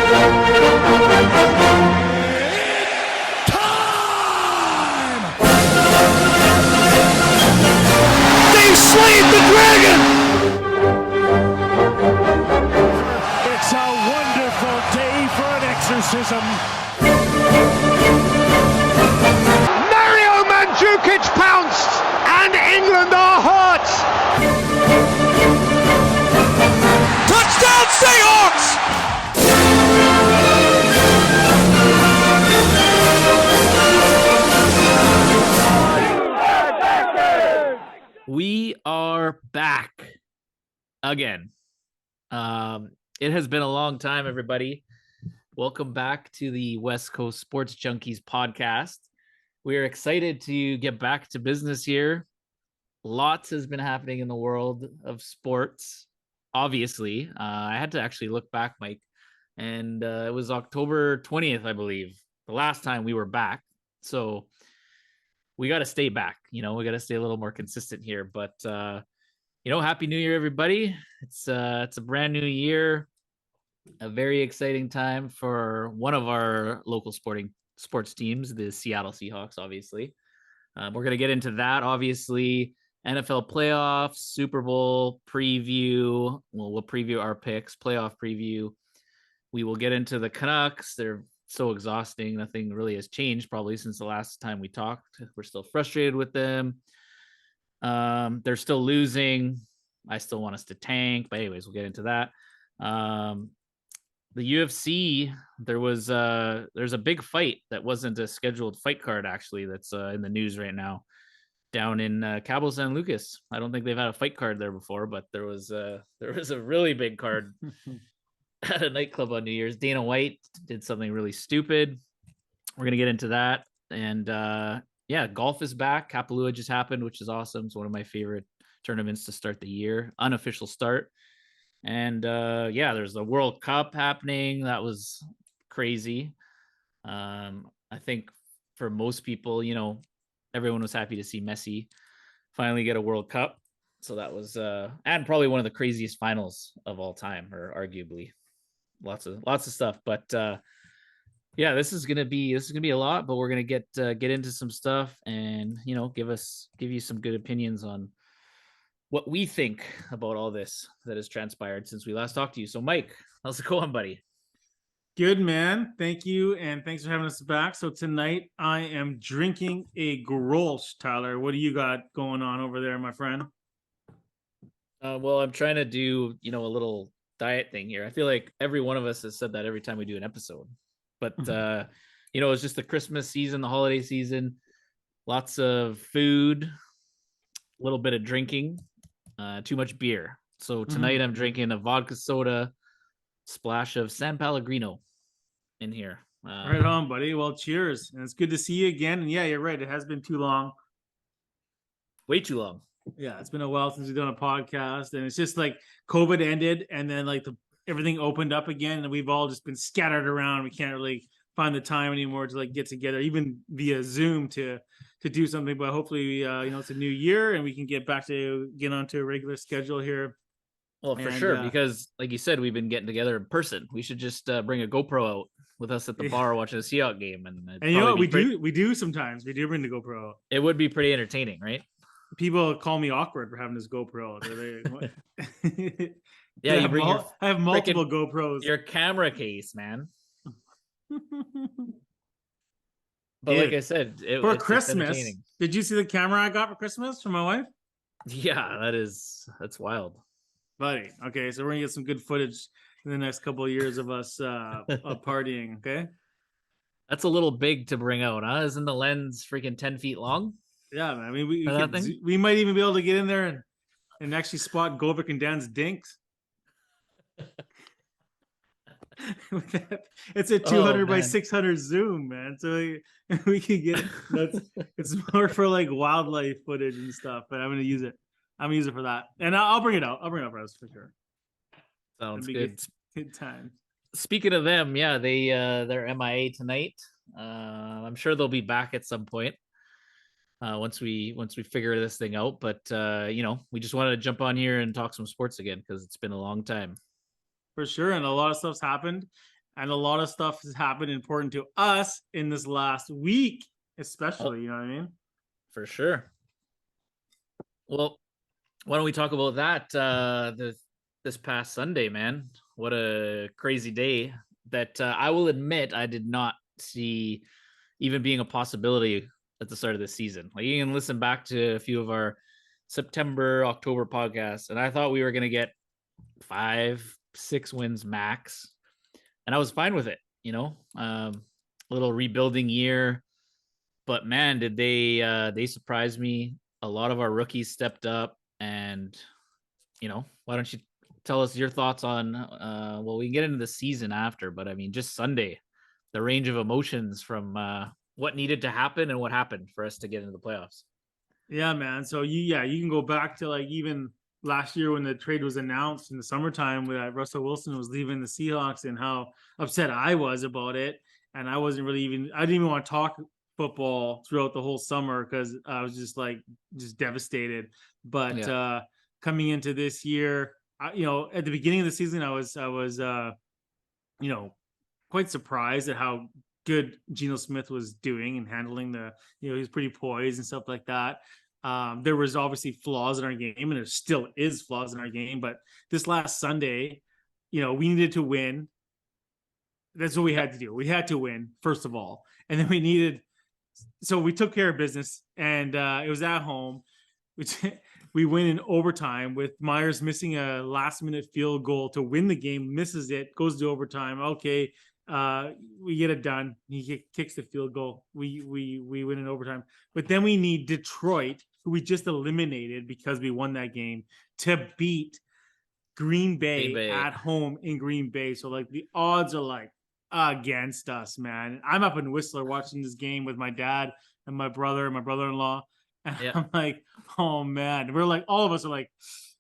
Time! They slayed the dragon! It's a wonderful day for an exorcism. Mario Mandzukic pounced, and England are hurt. Touchdown Seahawks! We are back again. It has been a long time, everybody. Welcome back to the West Coast Sports Junkies podcast. We are excited to get back to business here. Lots has been happening in the world of sports. Obviously, I had to actually look back, Mike, and it was October 20th, I believe, the last time we were back. So we got to stay back. We got to stay a little more consistent here. But Happy New Year, everybody! It's a brand new year, a very exciting time for one of our local sports teams, the Seattle Seahawks. Obviously, we're gonna get into that. Obviously, NFL playoffs, Super Bowl preview. We'll preview our picks, playoff preview. We will get into the Canucks. They're so exhausting. Nothing really has changed probably since the last time we talked. We're still frustrated with them. They're still losing. I still want us to tank, but anyways, we'll get into that. The UFC, there's a big fight that wasn't a scheduled fight card, actually, that's in the news right now down in Cabo San Lucas. I don't think they've had a fight card there before, but there was a really big card at a nightclub on New Year's. Dana White did something really stupid. We're going to get into that. And golf is back. Kapalua just happened, which is awesome. It's one of my favorite tournaments to start the year, unofficial start. And there's the World Cup happening. That was crazy. I think for most people, everyone was happy to see Messi finally get a World Cup. So that was and probably one of the craziest finals of all time, or arguably lots of stuff. But this is gonna be a lot, but we're gonna get into some stuff and give you some good opinions on what we think about all this that has transpired since we last talked to you. So, Mike, how's it going, buddy? Good, man. Thank you, and thanks for having us back. So tonight I am drinking a Grolsch, Tyler. What do you got going on over there, my friend? Well, I'm trying to do, a little diet thing here. I feel like every one of us has said that every time we do an episode. But, it's just the Christmas season, the holiday season, lots of food, a little bit of drinking, too much beer. So tonight I'm drinking a vodka soda, splash of San Pellegrino in here. Right on, buddy. Well, cheers. And it's good to see you again. And yeah, you're right. It has been too long. Way too long. Yeah, it's been a while since we've done a podcast. And it's just like COVID ended and then everything opened up again. And we've all just been scattered around. We can't really find the time anymore to get together, even via Zoom to do something. But hopefully, it's a new year and we can get onto a regular schedule here. Well, for sure, because like you said, we've been getting together in person. We should just bring a GoPro out with us at the bar watching a Seahawks game. And you know what we do sometimes. We do bring the GoPro out. It would be pretty entertaining, right? People call me awkward for having this GoPro. Yeah, I have multiple GoPros. Your camera case, man. But like I said, for Christmas, did you see the camera I got for Christmas from my wife? Yeah, that's wild, buddy. Okay, so we're gonna get some good footage in the next couple of years of us partying. Okay, that's a little big to bring out, huh? Isn't the lens freaking 10 feet long? Yeah, man. I mean, we might even be able to get in there and actually spot Govik and Dan's dinks. It's a 200 by 600 zoom, man. So we can get it's more for wildlife footage and stuff. But I'm gonna use it. I'm gonna use it for that, and I'll bring it out. I'll bring it out for us for sure. Sounds good. Good time. Speaking of them, yeah, they're MIA tonight. I'm sure they'll be back at some point. Once we figure this thing out, but we just wanted to jump on here and talk some sports again because it's been a long time. For sure, and a lot of stuff's happened. And a lot of stuff has happened important to us in this last week, Oh, especially, you know what I mean? for sure. Well, why don't we talk about that this past Sunday, man? What a crazy day that I will admit I did not see even being a possibility at the start of the season. Like, you can listen back to a few of our September, October podcasts, and I thought we were going to get 5-6 wins max, and I was fine with it. Little rebuilding year, but man, did they surprise me. A lot of our rookies stepped up, and why don't you tell us your thoughts on well, we can get into the season after, but I mean, just Sunday, the range of emotions from what needed to happen and what happened for us to get into the playoffs. Yeah, man. So you can go back to like even last year when the trade was announced in the summertime when Russell Wilson was leaving the Seahawks and how upset I was about it. And I didn't even want to talk football throughout the whole summer because I was just devastated. But coming into this year, at the beginning of the season, I was quite surprised at how good Geno Smith was doing and handling he was pretty poised and stuff like that. There was obviously flaws in our game, and there still is flaws in our game. But this last Sunday, we needed to win. That's what we had to do. We had to win, first of all. And then so we took care of business, and it was at home. We win in overtime with Myers missing a last-minute field goal to win the game, misses it, goes to overtime. Okay, we get it done. He kicks the field goal. We win in overtime. But then we need Detroit, who we just eliminated because we won that game, to beat Green Bay at home in Green Bay. So like the odds are like against us, man. I'm up in Whistler watching this game with my dad and my brother and my brother-in-law. And I'm like, oh man. We're like, all of us are like,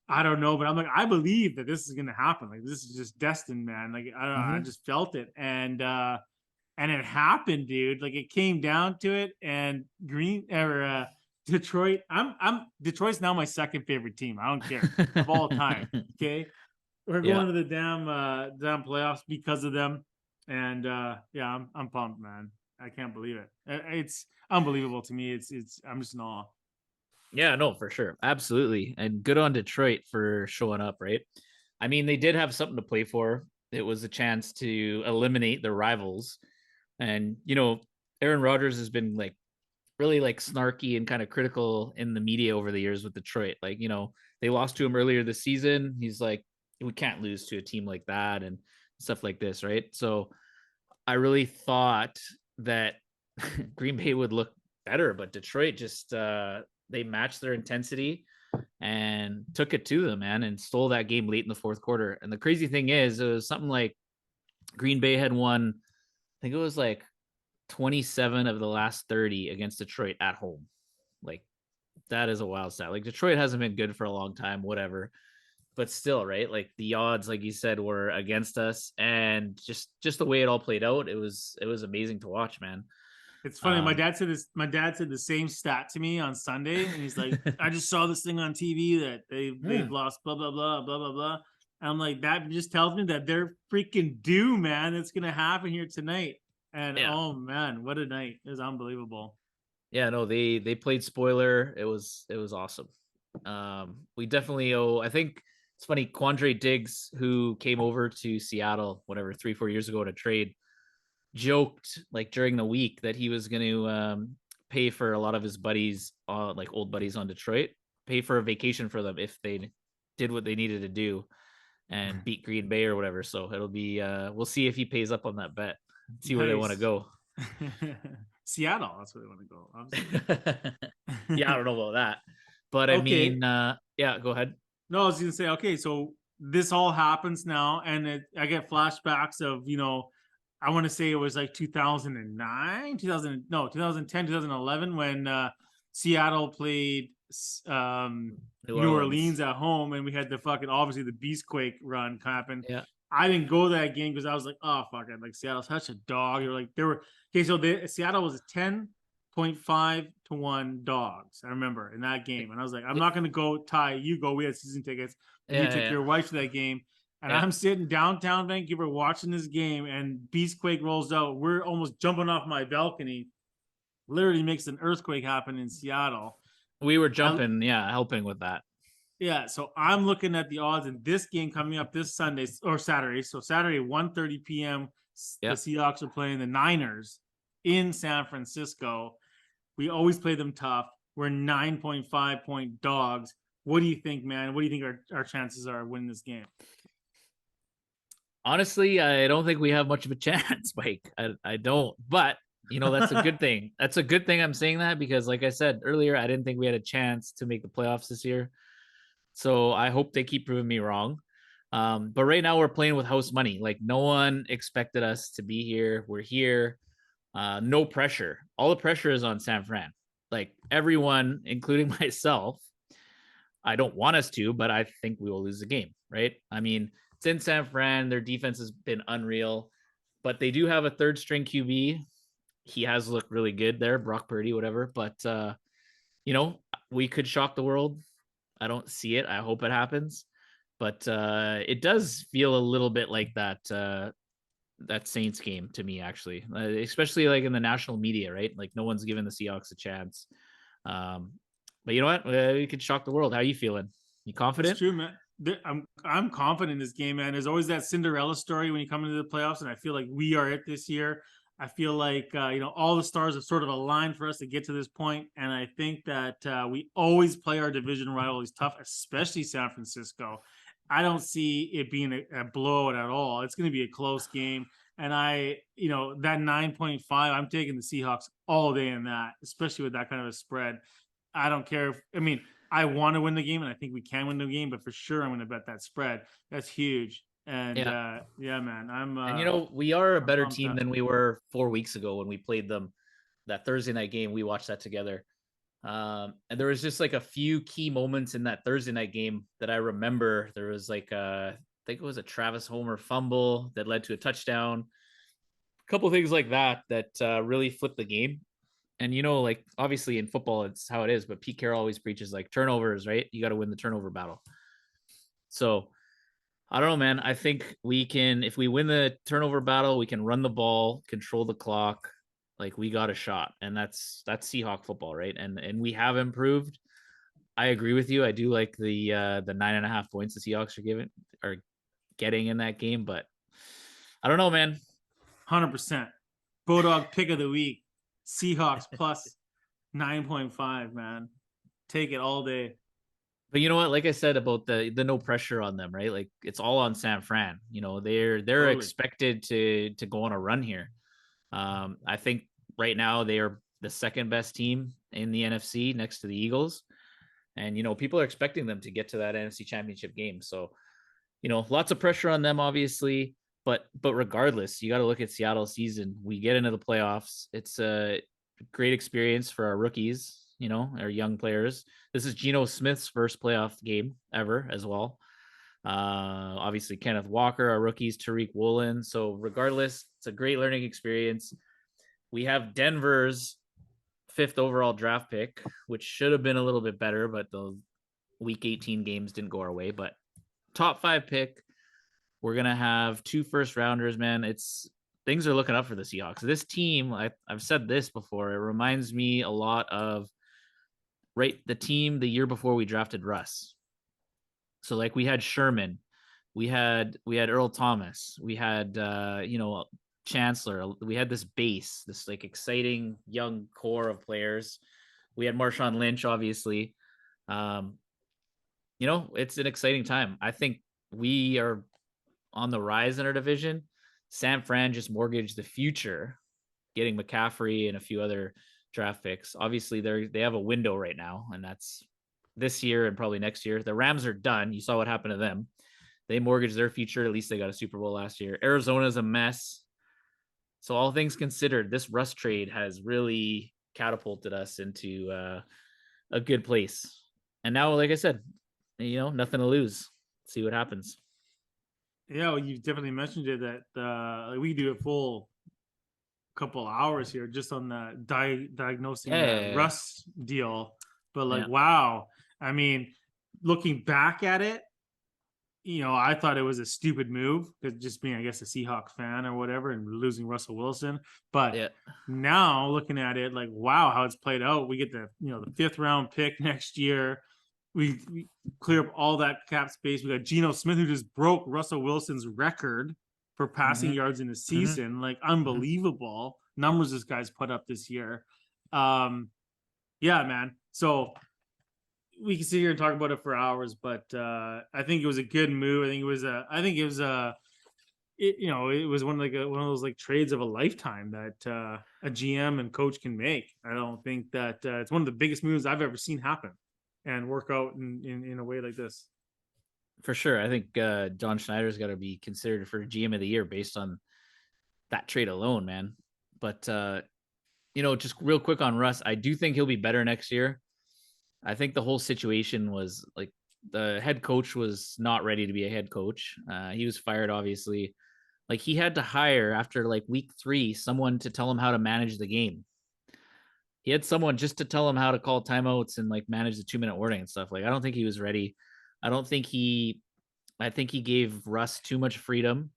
I don't know, but I'm like, I believe that this is gonna happen. Like, this is just destined, man. Like, I don't know, I just felt it, and it happened, dude. Like, it came down to it, and Detroit. Detroit's now my second favorite team. I don't care of all time. Okay, we're going to the damn playoffs because of them, and I'm pumped, man. I can't believe it. It's unbelievable to me. I'm just in awe. Yeah, no, for sure. Absolutely. And good on Detroit for showing up, right? I mean, they did have something to play for. It was a chance to eliminate their rivals. And, Aaron Rodgers has been like really like snarky and kind of critical in the media over the years with Detroit. Like, they lost to him earlier this season. He's like, we can't lose to a team like that and stuff like this, right? So I really thought that Green Bay would look better, but Detroit just they matched their intensity and took it to them, man, and stole that game late in the fourth quarter. And the crazy thing is, it was something like Green Bay had won, I think it was like 27 of the last 30 against Detroit at home. Like, that is a wild stat. Like, Detroit hasn't been good for a long time, whatever. But still, right? Like, the odds, like you said, were against us, and just the way it all played out, it was amazing to watch, man. It's funny. My dad said this. My dad said the same stat to me on Sunday, and he's like, "I just saw this thing on TV that they've lost blah blah blah blah blah blah." And I'm like, that just tells me that they're freaking due, man. It's gonna happen here tonight. And oh man, what a night! It was unbelievable. Yeah, no, they played spoiler. It was awesome. We definitely owe. I think it's funny. Quandre Diggs, who came over to Seattle, whatever, 3-4 years ago to trade, joked like during the week that he was going to pay for a lot of his buddies, like old buddies on Detroit, pay for a vacation for them if they did what they needed to do and beat Green Bay or whatever. So it'll be we'll see if he pays up on that bet. See where they want to go. Seattle, that's where they want to go. Yeah, I don't know about that, but I mean, yeah, go ahead. No, I was gonna say, okay, so this all happens now, and I get flashbacks of I want to say it was like 2010, 2011 when Seattle played New Orleans at home, and we had obviously the Beastquake run happen. Yeah. I didn't go to that game because I was like, oh fuck it, like Seattle's such a dog. Seattle was 10.5 to 1 dogs. I remember in that game, and I was like, I'm not gonna go. Ty, you go. We had season tickets. You took your wife to that game. And Yeah. I'm sitting downtown Vancouver watching this game, and Beastquake rolls out. We're almost jumping off my balcony. Literally makes an earthquake happen in Seattle. We were jumping, helping with that. Yeah, so I'm looking at the odds in this game coming up this Sunday or Saturday. So Saturday, 1:30 p.m., the Seahawks are playing the Niners in San Francisco. We always play them tough. We're 9.5-point dogs. What do you think, man? What do you think our chances are of winning this game? Honestly, I don't think we have much of a chance, Mike. I don't. But, that's a good thing. That's a good thing I'm saying that because, like I said earlier, I didn't think we had a chance to make the playoffs this year. So I hope they keep proving me wrong. But right now we're playing with house money. Like no one expected us to be here. We're here. No pressure. All the pressure is on San Fran. Like everyone, including myself. I don't want us to, but I think we will lose the game, right? I mean, it's in San Fran. Their defense has been unreal, but they do have a third string QB. He has looked really good there, Brock Purdy, whatever. But, we could shock the world. I don't see it. I hope it happens. But it does feel a little bit like that Saints game to me, actually, especially like in the national media, right? Like no one's giving the Seahawks a chance. But you know what? We could shock the world. How are you feeling? You confident? It's true, man. I'm confident in this game, man. There's always that Cinderella story when you come into the playoffs, and I feel like we are it this year. I feel like all the stars have sort of aligned for us to get to this point, and I think that we always play our division rivals tough, especially San Francisco. I don't see it being a blowout at all. It's going to be a close game, and that 9.5, I'm taking the Seahawks all day in that, especially with that kind of a spread. I don't care. I want to win the game, and I think we can win the game, but for sure, I'm going to bet that spread. That's huge. And man, and we are a better team than we were 4 weeks ago when we played them that Thursday night game. We watched that together. And there was just like a few key moments in that Thursday night game that I remember. There was like, I think it was a Travis Homer fumble that led to a touchdown. A couple things like that really flipped the game. And, like obviously in football, it's how it is, but Pete Carroll always preaches like turnovers, right? You got to win the turnover battle. So I don't know, man. I think we can, if we win the turnover battle, we can run the ball, control the clock. Like we got a shot, and that's Seahawk football, right? And we have improved. I agree with you. I do like the 9.5 points the Seahawks are getting in that game, but I don't know, man. 100%. Bodog pick of the week. Seahawks plus 9.5, man. Take it all day. But you know what? Like I said about the no pressure on them, right? Like it's all on San Fran. They're totally expected to go on a run here. I think right now they are the second best team in the NFC next to the Eagles. And, people are expecting them to get to that NFC Championship game. So, lots of pressure on them, obviously. But regardless, you got to look at Seattle's season. We get into the playoffs. It's a great experience for our rookies, our young players. This is Geno Smith's first playoff game ever as well. Obviously, Kenneth Walker, our rookies, Tariq Woolen. So regardless, it's a great learning experience. We have Denver's 5th overall draft pick, which should have been a little bit better, but the week 18 games didn't go our way. But top 5 pick. We're going to have 2 first rounders, man. Things are looking up for the Seahawks. This team, I've said this before, it reminds me a lot of the team the year before we drafted Russ. So like we had Sherman, we had Earl Thomas, we had Chancellor, we had this base, this like exciting young core of players. We had Marshawn Lynch, obviously. It's an exciting time. I think we are on the rise in our division. San Fran just mortgaged the future, getting McCaffrey and a few other draft picks. Obviously, they have a window right now, and that's this year and probably next year. The Rams are done. You saw what happened to them. They mortgaged their future. At least they got a Super Bowl last year. Arizona's a mess. So all things considered, this Russ trade has really catapulted us into a good place. And now, like I said, nothing to lose. See what happens. Yeah, well, you definitely mentioned it that we do a full couple hours here just on the diagnosing the Russ deal. But wow, I mean, looking back at it, I thought it was a stupid move because just being, I guess, a Seahawks fan or whatever, and losing Russell Wilson. But Yeah. now looking at it, like, wow, how it's played out. We get the 5th round pick next year. We clear up all that cap space. We got Geno Smith, who just broke Russell Wilson's record for passing yards in a season. Like, unbelievable numbers this guy's put up this year. Yeah, man. So we can sit here and talk about it for hours, but I think it was a good move. I think it was one of those like trades of a lifetime that a GM and coach can make. I don't think that it's one of the biggest moves I've ever seen happen and work out in a way like this. For sure. I think John Schneider's got to be considered for GM of the year based on that trade alone, man. But just real quick on Russ, I do think he'll be better next year. I think the whole situation was like the head coach was not ready to be a head coach. He was fired, obviously. Like, he had to hire after like week 3 someone to tell him how to manage the game. He had someone just to tell him how to call timeouts and like manage the 2-minute warning and stuff. Like, I don't think he was ready. I think he gave Russ too much freedom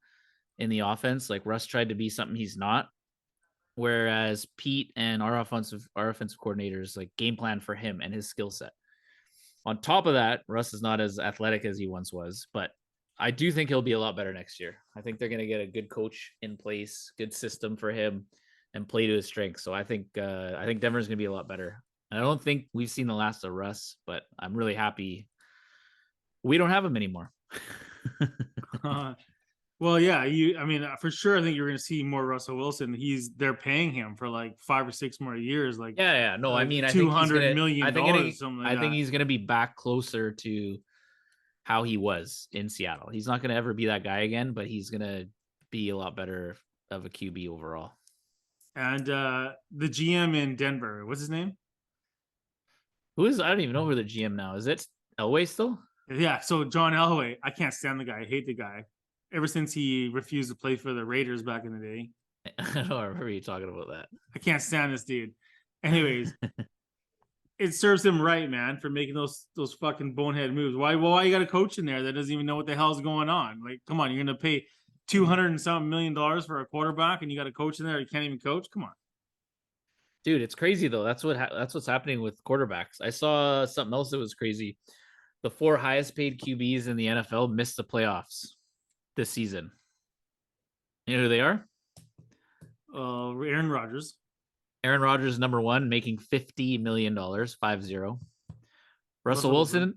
in the offense. Like, Russ tried to be something he's not. Whereas Pete and our offensive coordinators like game plan for him and his skill set. On top of that, Russ is not as athletic as he once was, but I do think he'll be a lot better next year. I think they're going to get a good coach in place, good system for him, and play to his strengths. So I think Denver's going to be a lot better. And I don't think we've seen the last of Russ, but I'm really happy we don't have him anymore. Well, yeah, for sure. I think you're going to see more Russell Wilson. They're paying him for like 5 or 6 more years. Like, yeah. No, like I mean, $200 million. I think he's going to be back closer to how he was in Seattle. He's not going to ever be that guy again, but he's going to be a lot better of a QB overall. And the GM in Denver, what's his name? I don't even know who the GM now is. It Elway still? Yeah. So John Elway, I can't stand the guy. I hate the guy. Ever since he refused to play for the Raiders back in the day. I don't remember you talking about that. I can't stand this dude. Anyways, it serves him right, man, for making those fucking bonehead moves. Why you got a coach in there that doesn't even know what the hell's going on? Like, come on, you're gonna pay $200 and something million for a quarterback, and you got a coach in there you can't even coach? Come on. Dude, it's crazy though. That's what's happening with quarterbacks. I saw something else that was crazy. The 4 highest paid QBs in the NFL missed the playoffs this season. You know who they are? Aaron Rodgers. Aaron Rodgers, number 1, making $50 million, 50. Russell Wilson,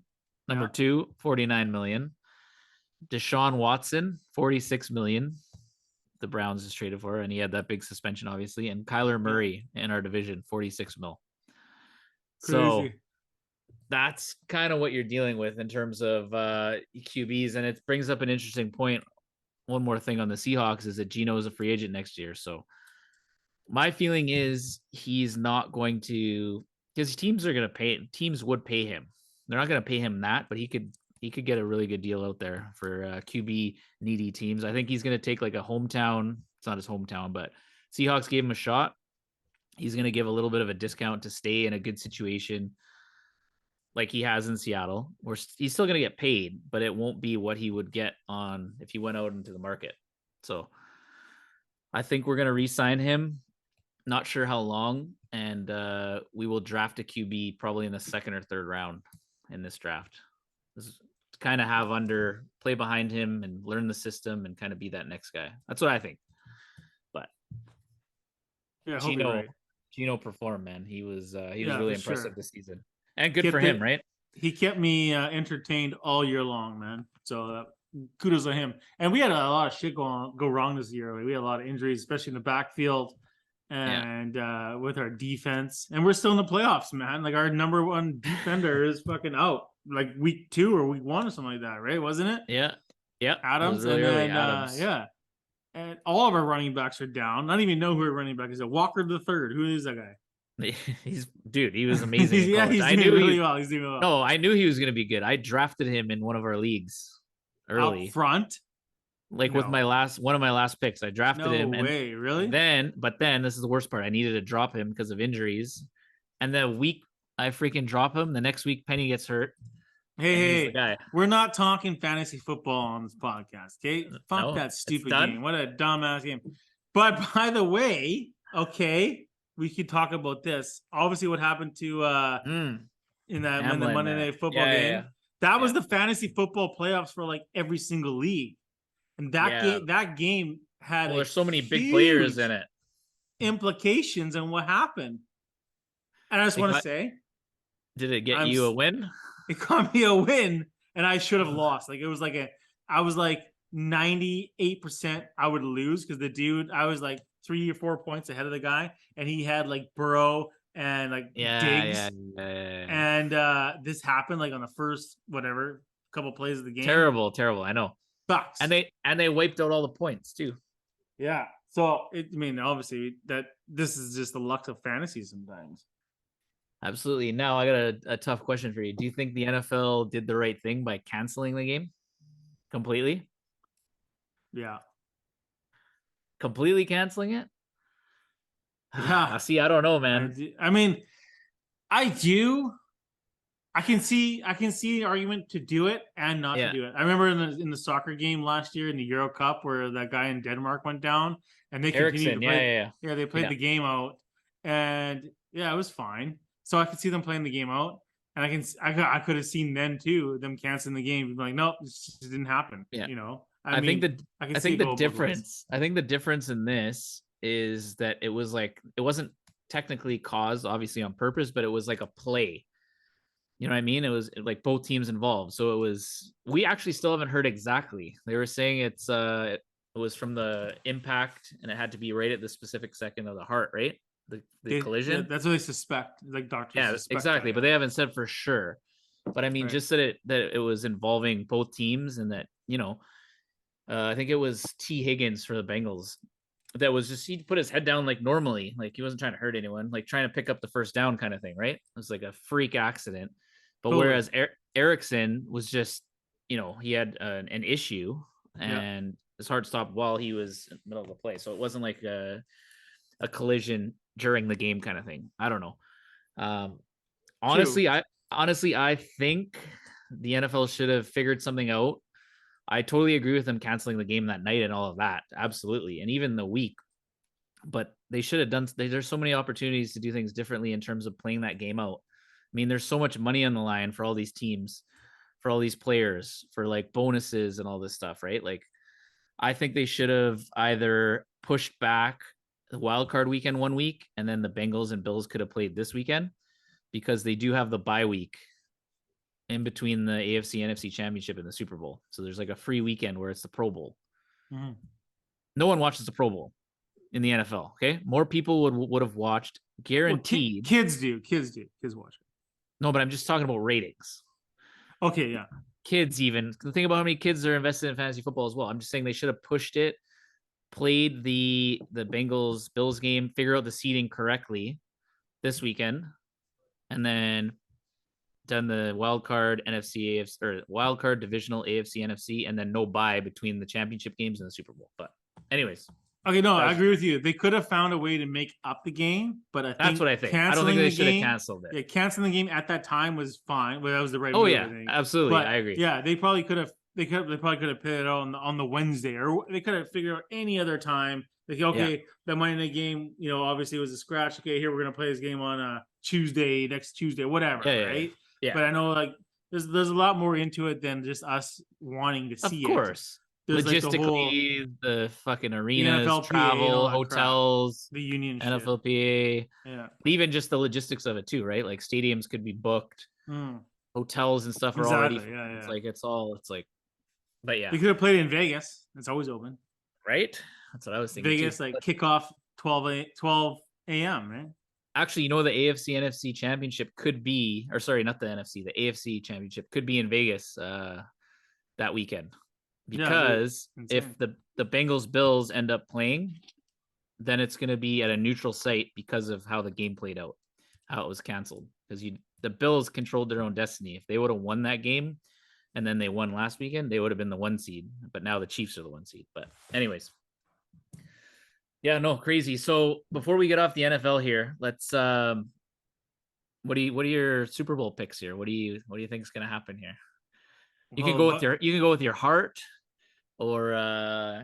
number 2, $49 million. Deshaun Watson, $46 million. The Browns is traded for, and he had that big suspension, obviously. And Kyler Murray in our division, $46 million. So that's kind of what you're dealing with in terms of QBs. And it brings up an interesting point. One more thing on the Seahawks is that Geno is a free agent next year. So my feeling is he's not going to, because teams would pay him. They're not going to pay him that, but he could get a really good deal out there for QB needy teams. I think he's going to take like a hometown. It's not his hometown, but Seahawks gave him a shot. He's going to give a little bit of a discount to stay in a good situation like he has in Seattle, where he's still going to get paid, but it won't be what he would get on if he went out into the market. So I think we're going to re-sign him. Not sure how long. And we will draft a QB probably in the 2nd or 3rd round in this draft. Kind of have play behind him and learn the system and kind of be that next guy. That's what I think. But yeah, Geno performed, man. He was really impressive this season, and good for him, right? He kept me entertained all year long, man. So kudos to him. And we had a lot of shit go wrong this year. Like, we had a lot of injuries, especially in the backfield and with our defense. And we're still in the playoffs, man. Like, our number 1 defender is fucking out. Like week 2 or week 1 or something like that, right? Wasn't it? Yeah. Adams, really and then Adams. And all of our running backs are down. I don't even know who our running back is. Walker the third. Who is that guy? He was amazing. He's doing really well. He's doing well. No, I knew he was going to be good. I drafted him in one of our leagues early. Out front? Like with one of my last picks. I drafted him. No way, really? But then this is the worst part. I needed to drop him because of injuries. And the week I freaking drop him, the next week Penny gets hurt. Hey, and he's hey, the guy. we're not talking fantasy football on this podcast, okay? Fuck No, that it's stupid done. game. What a dumbass game. But by the way, okay, we could talk about this. Obviously, what happened to in the Hamlin, Monday Night Football yeah, game? yeah. That was Yeah. the fantasy football playoffs for like every single league, and Yeah. that game had Well, a there's so many big huge players in it. implications on what happened. And I just want to say, Did it get I'm you a win? it got me a win, and I should have lost. Like it was like I was like 98% I would lose because the dude, I was like 3 or 4 points ahead of the guy, and he had like Burrow and like Diggs, Yeah. and this happened like on the first whatever couple plays of the game. Terrible. I know. Sucks. And they wiped out all the points too. Yeah. So I mean, obviously that this is just the luck of fantasy sometimes. Absolutely. Now I got a tough question for you. Do you think the NFL did the right thing by canceling the game completely? Yeah. Completely canceling it? Yeah. See, I don't know, man. I mean, I do. I can see the argument to do it and not to do it. I remember in the soccer game last year in the Euro Cup where that guy in Denmark went down and they continued to play. Yeah, they played the game out, and yeah, it was fine. So I could see them playing the game out, and I could have seen then too them canceling the game, like nope, this just didn't happen. Yeah. You know, I think the difference in this is that it was like it wasn't technically caused obviously on purpose, but it was like a play. You know what I mean? It was like both teams involved. So we actually still haven't heard exactly. They were saying it was from the impact and it had to be right at the specific second of the heart, right? The collision. Yeah, that's what they suspect. Like doctors. Yeah, exactly. But they haven't said for sure. But I mean, just that it was involving both teams and that, I think it was T. Higgins for the Bengals. That was just, he put his head down like normally, like he wasn't trying to hurt anyone, like trying to pick up the first down kind of thing, right? It was like a freak accident. But whereas Erickson was just, he had an issue and his heart stopped while he was in the middle of the play. So it wasn't like a collision during the game kind of thing. I don't know. Honestly, I think the NFL should have figured something out. I totally agree with them canceling the game that night and all of that. Absolutely. And even the week. But they should have done, there's so many opportunities to do things differently in terms of playing that game out. I mean, there's so much money on the line for all these teams, for all these players, for like bonuses and all this stuff, right? Like, I think they should have either pushed back the wild card weekend 1 week, and then the Bengals and Bills could have played this weekend because they do have the bye week in between the AFC NFC Championship and the Super Bowl. So there's like a free weekend where it's the Pro Bowl. Mm-hmm. No one watches the Pro Bowl in the NFL. Okay, more people would have watched, guaranteed. Well, kids watch it. No, but I'm just talking about ratings. Okay, yeah. Kids, even think about how many kids are invested in fantasy football as well. I'm just saying they should have pushed it, played the Bengals Bills game, figure out the seeding correctly this weekend, and then done the wild card NFC AFC or wild card divisional AFC NFC, and then no bye between the championship games and the Super Bowl. But anyways. Okay, no, I agree with you. They could have found a way to make up the game, but I think that's what I think. I don't think they should have canceled it. Yeah, canceling the game at that time was fine. Well, that was the right. Oh yeah, absolutely, but, I agree. Yeah, they probably could have. They probably could have put it on the Wednesday, or they could have figured out any other time. Like, okay, the Monday night game, obviously it was a scratch. Okay, here we're gonna play this game on next Tuesday, whatever, right? Yeah. But I know like there's a lot more into it than just us wanting to see it. Of course. There's logistically, like the fucking arenas, NFLPA, travel, hotels, the union, NFLPA, even just the logistics of it too, right? Like stadiums could be booked, hotels and stuff are already. Yeah. It's like but yeah, they could have played in Vegas. It's always open, right? That's what I was thinking. Vegas, like kickoff 12 a.m. Right? Actually, the AFC NFC Championship could be, or sorry, not the NFC, the AFC Championship could be in Vegas that weekend. Because if the Bengals Bills end up playing, then it's going to be at a neutral site because of how the game played out, how it was canceled. Because the Bills controlled their own destiny. If they would have won that game and then they won last weekend, they would have been the 1 seed. But now the Chiefs are the 1 seed. But anyways, yeah, no, crazy. So before we get off the NFL here, let's what are your Super Bowl picks here? What do you think is going to happen here? You can go with your heart, or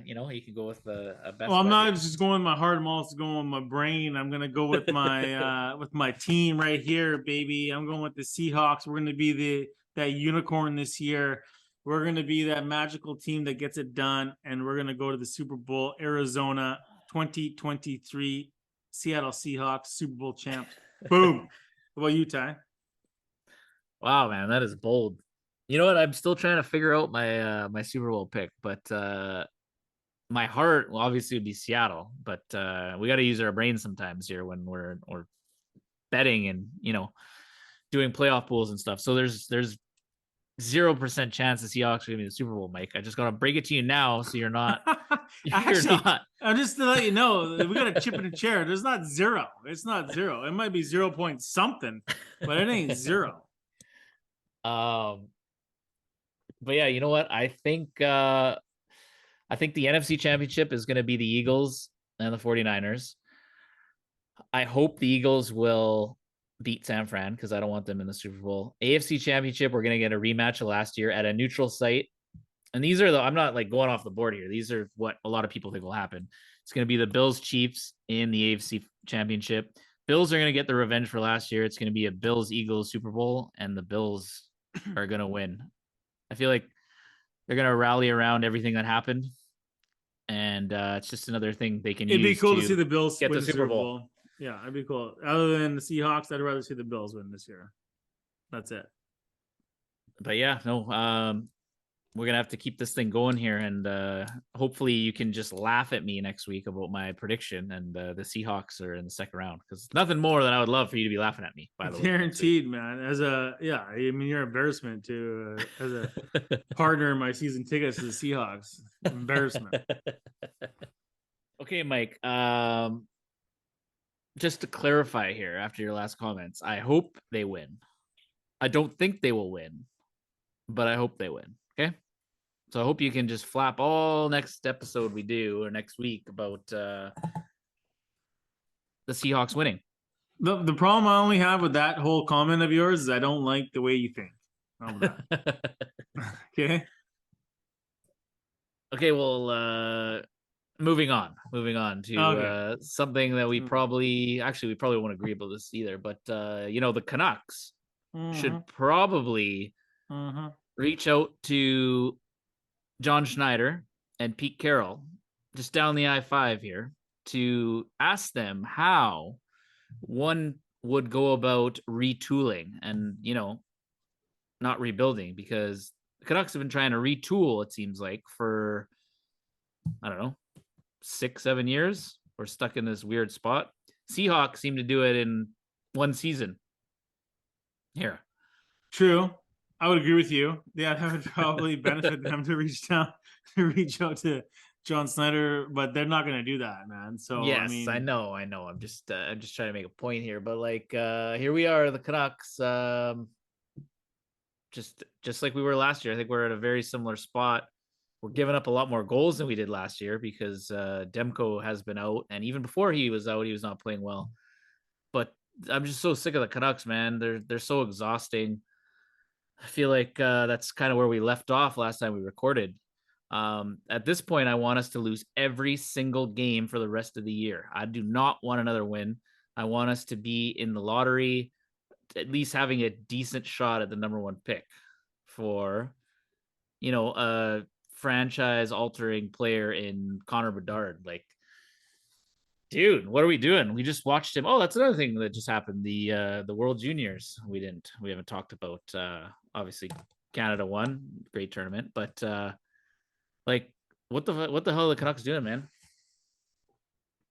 you can go with a best. Well, I'm bet not here. just going with my heart. I'm also going with my brain. I'm gonna go with my team right here, baby. I'm going with the Seahawks. We're gonna be that unicorn this year. We're gonna be that magical team that gets it done, and we're gonna go to the Super Bowl. Arizona 2023 Seattle Seahawks Super Bowl champs. Boom. What about you, Ty? Wow, man, that is bold. You know what? I'm still trying to figure out my Super Bowl pick, but my heart will obviously be Seattle. But we got to use our brains sometimes here when we're betting and doing playoff pools and stuff. So there's 0% chance the Seahawks are gonna be the Super Bowl, Mike. I just gotta break it to you now, so you're not. Actually, I'm just to let you know, we got a chip in a chair. There's not zero. It's not zero. It might be 0 point something, but it ain't zero. But yeah, you know what? I think the NFC Championship is going to be the Eagles and the 49ers. I hope the Eagles will beat San Fran because I don't want them in the Super Bowl. AFC Championship, we're going to get a rematch of last year at a neutral site. And these are I'm not like going off the board here. These are what a lot of people think will happen. It's going to be the Bills Chiefs in the AFC Championship. Bills are going to get the revenge for last year. It's going to be a Bills Eagles Super Bowl, and the Bills are going to win. I feel like they're going to rally around everything that happened. And it's just another thing they can use. It'd be cool to see the Bills get win the Super Bowl. Yeah, it'd be cool. Other than the Seahawks, I'd rather see the Bills win this year. That's it. But yeah, no, we're going to have to keep this thing going here. And hopefully you can just laugh at me next week about my prediction. And the Seahawks are in the second round, because nothing more than I would love for you to be laughing at me, by the way. Guaranteed, man. I mean, you're an embarrassment to as a partner in my season tickets to the Seahawks. Embarrassment. Okay, Mike. Just to clarify here, after your last comments, I hope they win. I don't think they will win, but I hope they win. Okay. So I hope you can just flap all next episode we do or next week about the Seahawks winning. The problem I only have with that whole comment of yours is I don't like the way you think. Okay. Okay. Well, moving on to something that we probably won't agree about this either, but the Canucks should probably reach out to John Schneider and Pete Carroll just down the I-5 here to ask them how one would go about retooling and, not rebuilding, because the Canucks have been trying to retool, it seems like, for, I don't know, 6-7 years. We're stuck in this weird spot. Seahawks seem to do it in one season here. True. I would agree with you. Yeah, that would probably benefit them to reach out to John Snyder, but they're not going to do that, man. So yes, I mean, I know. I'm just trying to make a point here, but like here we are, the Canucks. Just like we were last year. I think we're at a very similar spot. We're giving up a lot more goals than we did last year because Demko has been out, and even before he was out, he was not playing well. But I'm just so sick of the Canucks, man. They're so exhausting. I feel like that's kind of where we left off last time we recorded. At this point, I want us to lose every single game for the rest of the year. I do not want another win. I want us to be in the lottery, at least having a decent shot at the number one pick for, a franchise-altering player in Connor Bedard. Like, dude, what are we doing? We just watched him. Oh, that's another thing that just happened. The World Juniors. We haven't talked about. Obviously, Canada won, great tournament, but like, what the hell are the Canucks doing, man?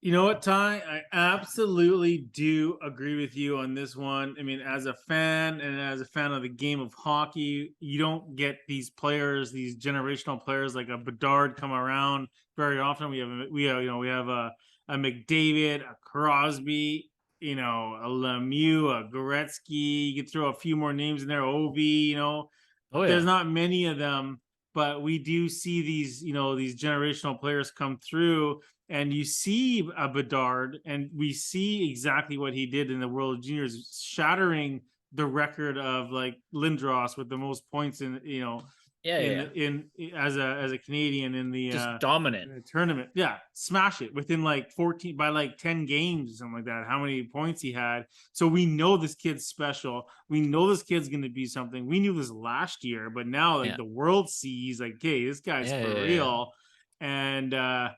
You know what, Ty? I absolutely do agree with you on this one. I mean, as a fan and as a fan of the game of hockey, you don't get these players, these generational players like a Bedard come around very often. We have a McDavid, a Crosby, a Lemieux, a Goretzky. You could throw a few more names in there. Ovi, There's not many of them, but we do see these, these generational players come through. And you see a Bedard, and we see exactly what he did in the World Juniors, shattering the record of like Lindros with the most points in in as a Canadian in the just dominant in the tournament. Yeah, smash it within like 14 by like 10 games or something like that. How many points he had. So we know this kid's special. We know this kid's going to be something. We knew this last year, but now like the world sees like, hey, this guy's for real. And I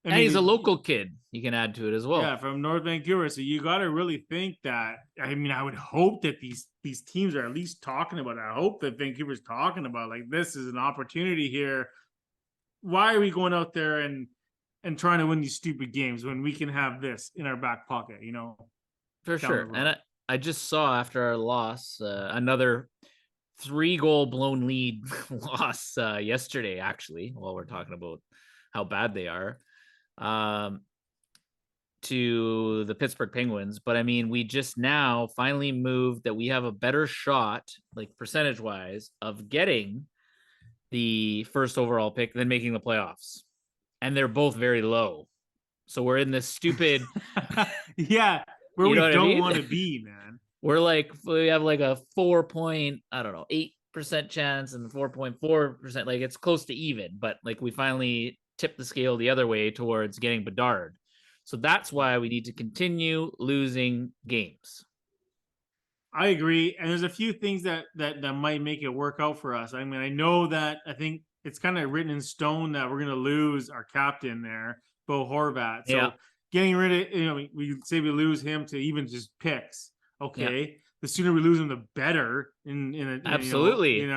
mean, he's a local kid. You can add to it as well. Yeah, from North Vancouver. So you got to really think that. I mean, I would hope that these teams are at least talking about it. I hope that Vancouver's talking about like this is an opportunity here. Why are we going out there and trying to win these stupid games when we can have this in our back pocket? You know, for sure. And I just saw after our loss another 3-goal blown lead loss yesterday. Actually, while we're talking about how bad they are. To the Pittsburgh Penguins, but I mean, we just now finally moved that we have a better shot, like percentage wise, of getting the first overall pick than making the playoffs, and they're both very low. So we're in this stupid, where we don't want to be, man. We have like a 8% chance and 4.4%. Like it's close to even, but like we finally tipped the scale the other way towards getting Bedard. So that's why we need to continue losing games. I agree. And there's a few things that might make it work out for us. I mean, I know that I think it's kind of written in stone that we're going to lose our captain there, Bo Horvat. So getting rid of, we say we lose him to even just picks. Okay. Yeah. The sooner we lose him, the better. Absolutely.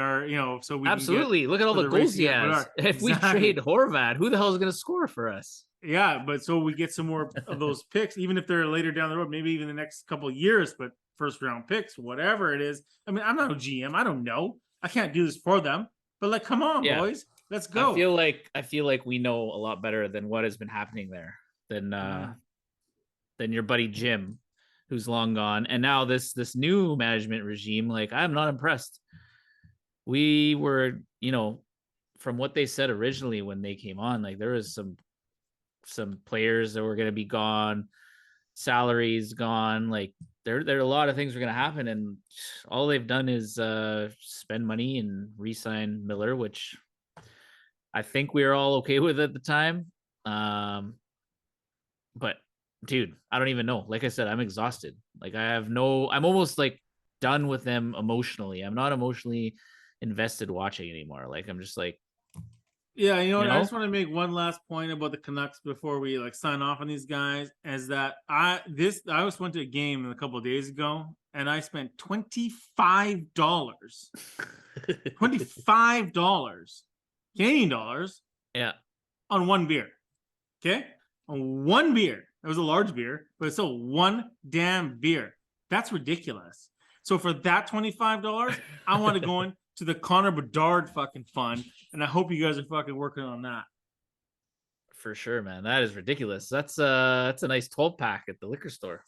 So we absolutely look at all the goals he has. If we trade Horvat, who the hell is going to score for us? Yeah, but so we get some more of those picks, even if they're later down the road, maybe even the next couple of years, but first round picks, whatever it is. I mean, I'm not a GM. I don't know. I can't do this for them. But like, come on, boys. Let's go. I feel like we know a lot better than what has been happening there than your buddy Jim, who's long gone. And now this new management regime, like I'm not impressed. We were, from what they said originally when they came on, like there was some players that were going to be gone, salaries gone, like there are a lot of things are going to happen, and all they've done is spend money and re-sign Miller, which I think we were all okay with at the time. But dude, I don't even know. Like I said, I'm exhausted. Like I'm almost like done with them emotionally. I'm not emotionally invested watching anymore. Like I'm just like, yeah, I just want to make one last point about the Canucks before we like sign off on these guys. Is that I just went to a game a couple of days ago and I spent $25, $25 Canadian dollars, on one beer. Okay, on one beer. It was a large beer, but it's still one damn beer. That's ridiculous. So for that $25, I want to go in to the Connor Bedard fucking fund, and I hope you guys are fucking working on that. For sure, man. That is ridiculous. That's a nice 12-pack at the liquor store.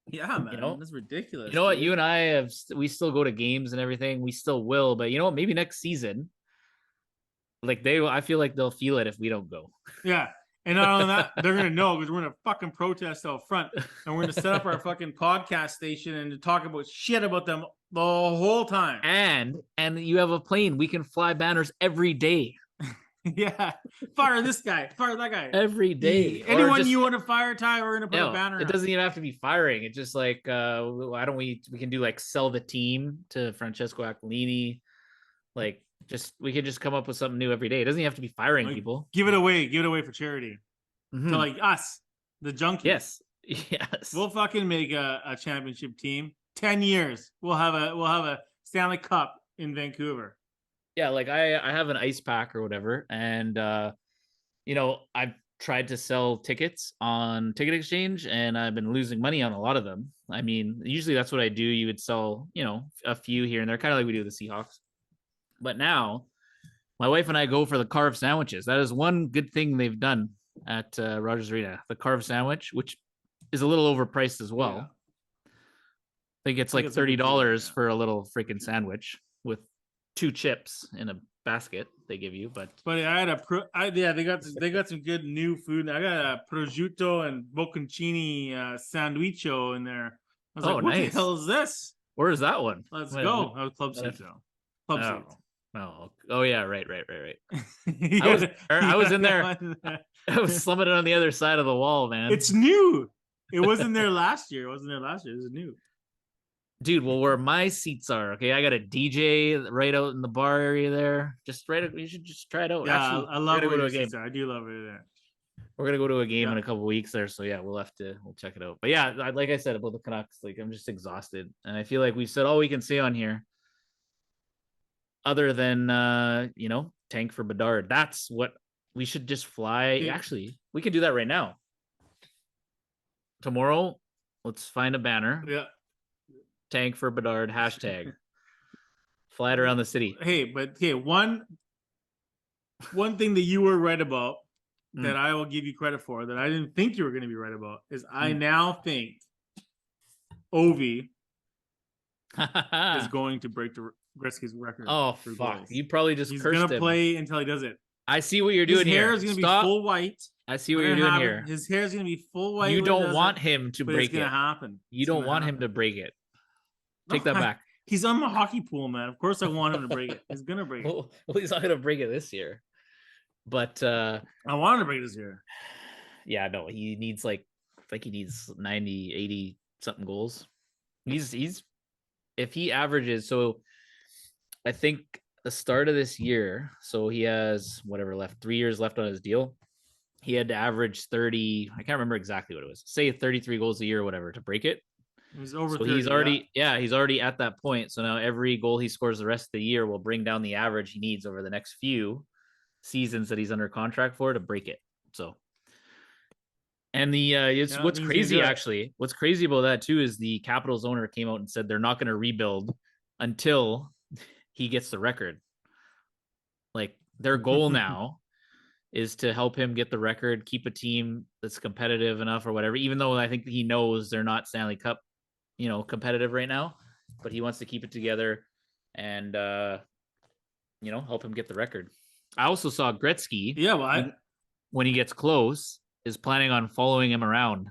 Yeah, man. That's ridiculous. You know what? You and I we still go to games and everything. We still will, but you know what? Maybe next season, like I feel like they'll feel it if we don't go. Yeah. And not only that, they're going to know because we're going to fucking protest out front and we're going to set up our fucking podcast station and to talk about shit about them the whole time. And you have a plane. We can fly banners every day. Yeah. Fire this guy. Fire that guy. Every day. Anyone you want to fire, Ty, we're going to put a banner. It doesn't even have to be firing. It's just like, why don't we can do like sell the team to Francesco Aquilini. Like, we could just come up with something new every day. It doesn't even have to be firing people. Give it away for charity. Mm-hmm. To like us, the junkies. Yes. We'll fucking make a championship team. 10 years. We'll have a Stanley Cup in Vancouver. Yeah, like I have an ice pack or whatever, and I've tried to sell tickets on Ticket Exchange, and I've been losing money on a lot of them. I mean, usually that's what I do. You would sell, a few here and there, kind of like we do with the Seahawks. But now, my wife and I go for the carved sandwiches. That is one good thing they've done at Rogers Arena. The carved sandwich, which is a little overpriced as well. Yeah. I think it's like $30 for a little freaking sandwich with 2 chips in a basket they give you. But I had they got some good new food. I got a prosciutto and bocconcini sandwicho in there. I was like, what the hell is this? Where is that one? Let's go. That was Club Cito. Club Oh yeah, right. seats. I was in there. I was slumming it on the other side of the wall, man. It's new. It wasn't there last year. It wasn't there last year. It was new. Dude, well, where my seats are, okay, I got a DJ right out in the bar area there. You should just try it out. Yeah, Actually, I love we're gonna where go to your a seats game. are. I do love it there. We're gonna go to a game Yeah. in a couple weeks there, so yeah, we'll check it out. But yeah, like I said about the Canucks, like I'm just exhausted, and I feel like we've said all we can say on here, other than tank for Bedard. That's what we should just fly. Yeah. Actually, we can do that right now. Tomorrow, let's find a banner. Yeah. Tank for Bedard, hashtag. Fly it around the city. Hey, one thing that you were right about that I will give you credit for that I didn't think you were going to be right about is I now think Ovi is going to break the Gretzky's record. Oh for fuck! goals. You probably just He's cursed gonna him. play until he does it. I see what you're doing here. His hair is gonna Stop. be full white. I see what you're doing here. His hair is gonna be full white. You when he don't does want it, him to but break it's gonna it. happen. You It's don't gonna want happen. him to break it. Take that back. He's on the hockey pool, man. Of course, I want him to break it. He's gonna break it. Well, he's not gonna break it this year. But I want him to break it this year. yeah, no, he needs he needs 90, 80 something goals. He's if he averages, so I think the start of this year, so he has whatever left, 3 years left on his deal. He had to average 30, I can't remember exactly what it was. Say 33 goals a year or whatever to break it. He's over. So 30, he's already he's already at that point. So now every goal he scores the rest of the year will bring down the average he needs over the next few seasons that he's under contract for to break it. So and what's crazy actually, what's crazy about that too is the Capitals owner came out and said they're not going to rebuild until he gets the record. Like their goal now is to help him get the record, keep a team that's competitive enough or whatever, even though I think he knows they're not Stanley Cup, competitive right now, but he wants to keep it together and, help him get the record. I also saw Gretzky. Yeah. Well, when he gets close is planning on following him around.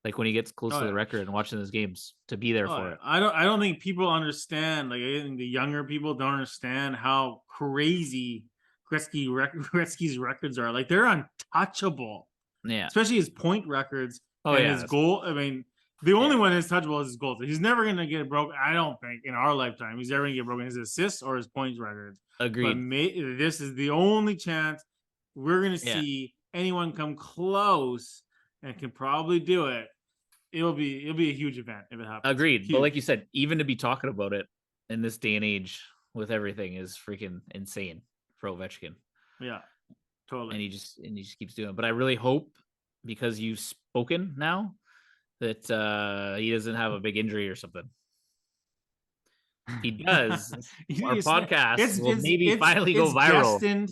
Like when he gets close to the record and watching his games to be there for it. I don't think people understand. Like I think the younger people don't understand how crazy Gretzky's records are. Like they're untouchable. Yeah. Especially his point records his goal. I mean, the only one that's touchable is his goals. He's never gonna get broken. I don't think in our lifetime he's ever gonna get broken. His assists or his points records. Agreed. But this is the only chance we're gonna see anyone come close and can probably do it. It'll be a huge event if it happens. Agreed. Huge. But like you said, even to be talking about it in this day and age with everything is freaking insane for Ovechkin. Yeah, totally. And he just keeps doing it. But I really hope, because you've spoken now, that he doesn't have a big injury or something. If he does, our podcast will maybe finally go viral.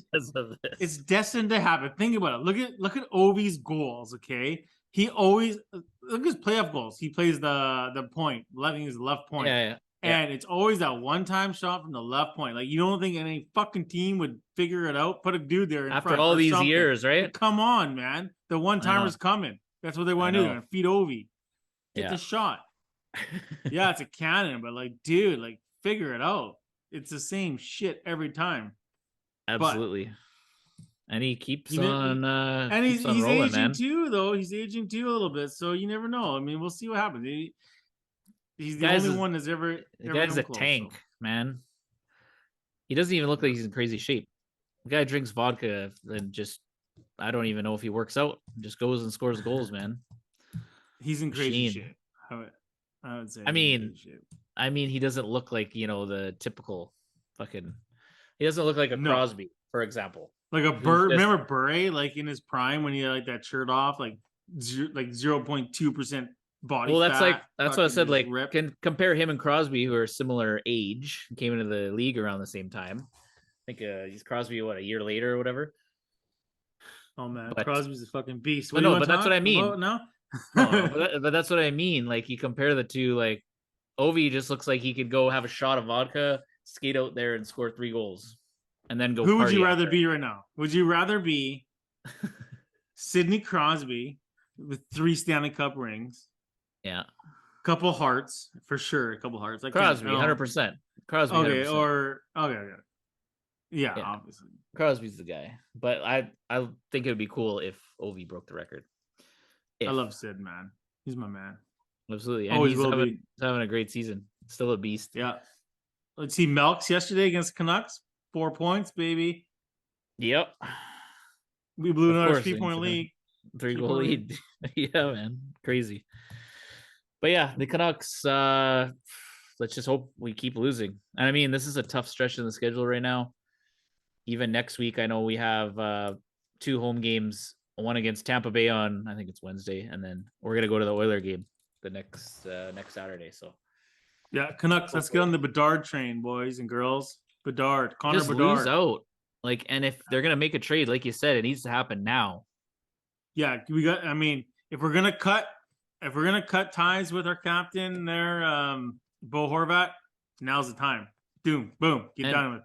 It's destined to happen. Think about it. Look at Ovi's goals. Okay, he always look at his playoff goals. He plays the point, letting his left point. Yeah. And it's always that one-time shot from the left point. Like you don't think any fucking team would figure it out? Put a dude there in after front all these years, right? But come on, man. The one-timer's coming. That's what they want to do. They're gonna feed Ovi. Get the shot. Yeah, it's a cannon, but like, dude, like figure it out. It's the same shit every time. Absolutely. And he keeps on and he's rolling, aging man. too, though. He's aging too a little bit, so you never know. I mean, we'll see what happens. He's the only one that's ever. The guy's a tank, man. He doesn't even look like he's in crazy shape. The guy drinks vodka and just, I don't even know if he works out. Just goes and scores goals, man. He's in crazy shape. I would say. I mean, he doesn't look like, the typical fucking. He doesn't look like a Crosby, for example. Like a Burr. Remember Burr, like in his prime when he had like that shirt off, like 0.2% body. Well, that's what I said. Like, can compare him and Crosby, who are similar age, came into the league around the same time. I think he's Crosby, a year later or whatever. Oh man, Crosby's a fucking beast. But that's what I mean. No, but that's what I mean. Like you compare the two, like Ovi just looks like he could go have a shot of vodka, skate out there and score 3 goals, and then go. Who would you rather be right now? Would you rather be Sidney Crosby with 3 Stanley Cup rings? Yeah, couple hearts for sure. A couple hearts. Crosby, 100%. Crosby. Okay, 100%. or okay. Yeah, Yeah. obviously. Crosby's the guy. But I think it would be cool if Ovi broke the record. I If love Sid, man. He's my man. absolutely, and Always he's will be. having a great season. Still a beast. Yeah. Let's see, Melks yesterday against Canucks. 4 points, baby. Yep. We blew Of another course, 3-point lead. 3-goal lead. Yeah, man, crazy. But yeah, the Canucks. Let's just hope we keep losing. And I mean, this is a tough stretch in the schedule right now. Even next week, I know we have 2 home games. One against Tampa Bay on, I think it's Wednesday, and then we're gonna go to the Oiler game the next Saturday. So Yeah, Canucks. Let's get on the Bedard train, boys and girls. Bedard, Connor just Bedard. lose out. Like, and if they're gonna make a trade, like you said, it needs to happen now. Yeah, we got. I mean, if we're gonna cut ties with our captain there, Bo Horvat, now's the time. Boom, get done with.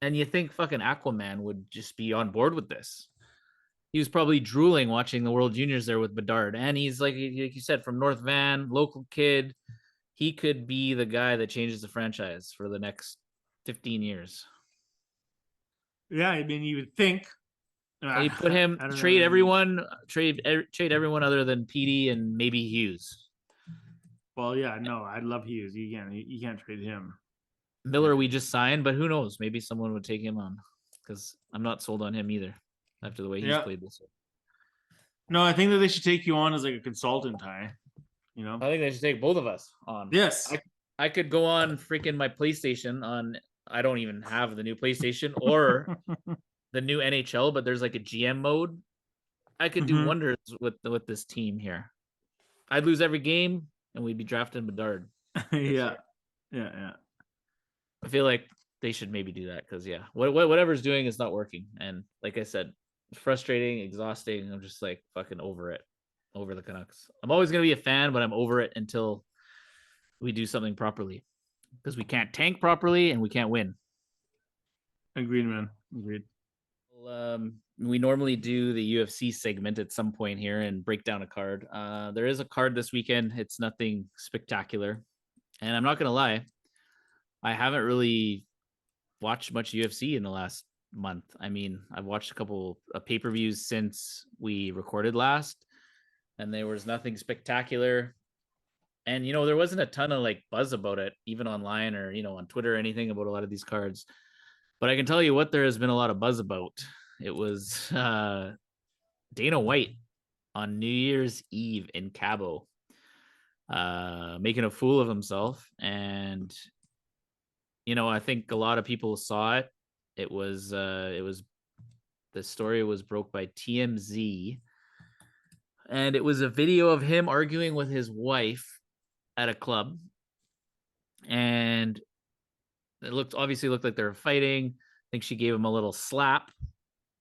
And you think fucking Aquaman would just be on board with this? He was probably drooling watching the World Juniors there with Bedard, and he's like you said, from North Van, local kid. He could be the guy that changes the franchise for the next 15 years. Yeah, I mean, you would think. They put him trade everyone other than Petey and maybe Hughes. Well, yeah, no, I love Hughes. You can't trade him. Miller we just signed, but who knows? Maybe someone would take him on, because I'm not sold on him either after the way he's played this year. No, I think that they should take you on as like a consultant, Ty. You know, I think they should take both of us on. Yes, I could go on freaking my PlayStation on. I don't even have the new PlayStation or the new NHL, but there's like a GM mode. I could do wonders with this team here. I'd lose every game, and we'd be drafting Bedard. yeah. I feel like they should maybe do that, because whatever's doing is not working. And like I said, frustrating, exhausting. I'm just like fucking over it, over the Canucks. I'm always gonna be a fan, but I'm over it until we do something properly, because we can't tank properly and we can't win. Agreed, man. Agreed. Well, we normally do the UFC segment at some point here and break down a card. There is a card this weekend. It's nothing spectacular, and I'm not gonna lie, I haven't really watched much UFC in the last month. I mean, I've watched a couple of pay-per-views since we recorded last, and there was nothing spectacular. And, there wasn't a ton of like buzz about it, even online or, on Twitter or anything about a lot of these cards. But I can tell you what there has been a lot of buzz about. It was Dana White on New Year's Eve in Cabo, making a fool of himself. And, I think a lot of people saw it. It was the story was broke by TMZ, and it was a video of him arguing with his wife at a club, and it obviously looked like they were fighting. I think she gave him a little slap,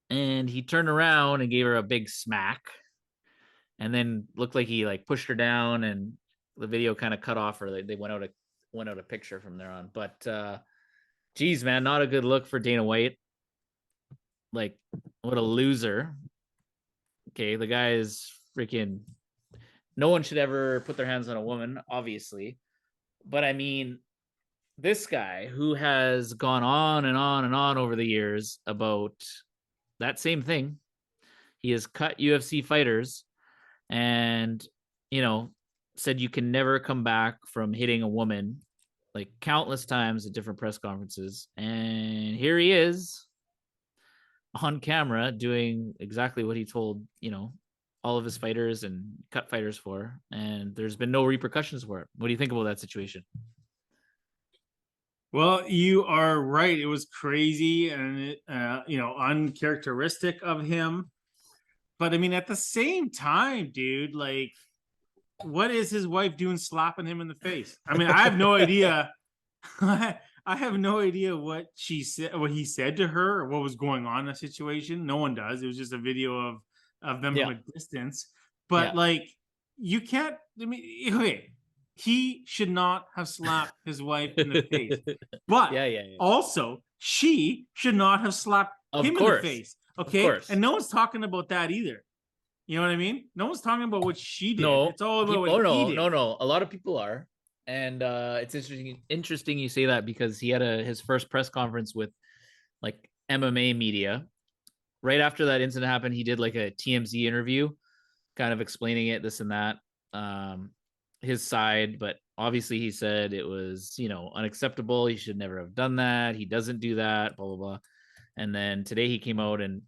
and he turned around and gave her a big smack, and then looked like he like pushed her down, and the video kind of cut off, or they went out a picture from there on. But geez, man, not a good look for Dana White. Like, what a loser. Okay, the guy is freaking. No one should ever put their hands on a woman, obviously. But I mean, this guy who has gone on and on and on over the years about that same thing, he has cut UFC fighters and, said you can never come back from hitting a woman, like countless times at different press conferences. And here he is on camera doing exactly what he told, all of his fighters and cut fighters for, and there's been no repercussions for it. What do you think about that situation? Well, you are right. It was crazy and uncharacteristic of him. But I mean, at the same time, dude, like, what is his wife doing slapping him in the face? I mean, I have no idea. I have no idea what she said, what he said to her, or what was going on in the situation. No one does. It was just a video of them from a distance. But like, you can't. I mean, okay, he should not have slapped his wife in the face. But also, she should not have slapped him in the face. Okay, and no one's talking about that either. You know what I mean? No one's talking about what she did. No, it's all about what he did. No. A lot of people are. And it's interesting you say that because he had his first press conference with like MMA media. Right after that incident happened, he did like a TMZ interview, kind of explaining it, this and that, his side. But obviously, he said it was, unacceptable. He should never have done that. He doesn't do that, blah, blah, blah. And then today he came out and,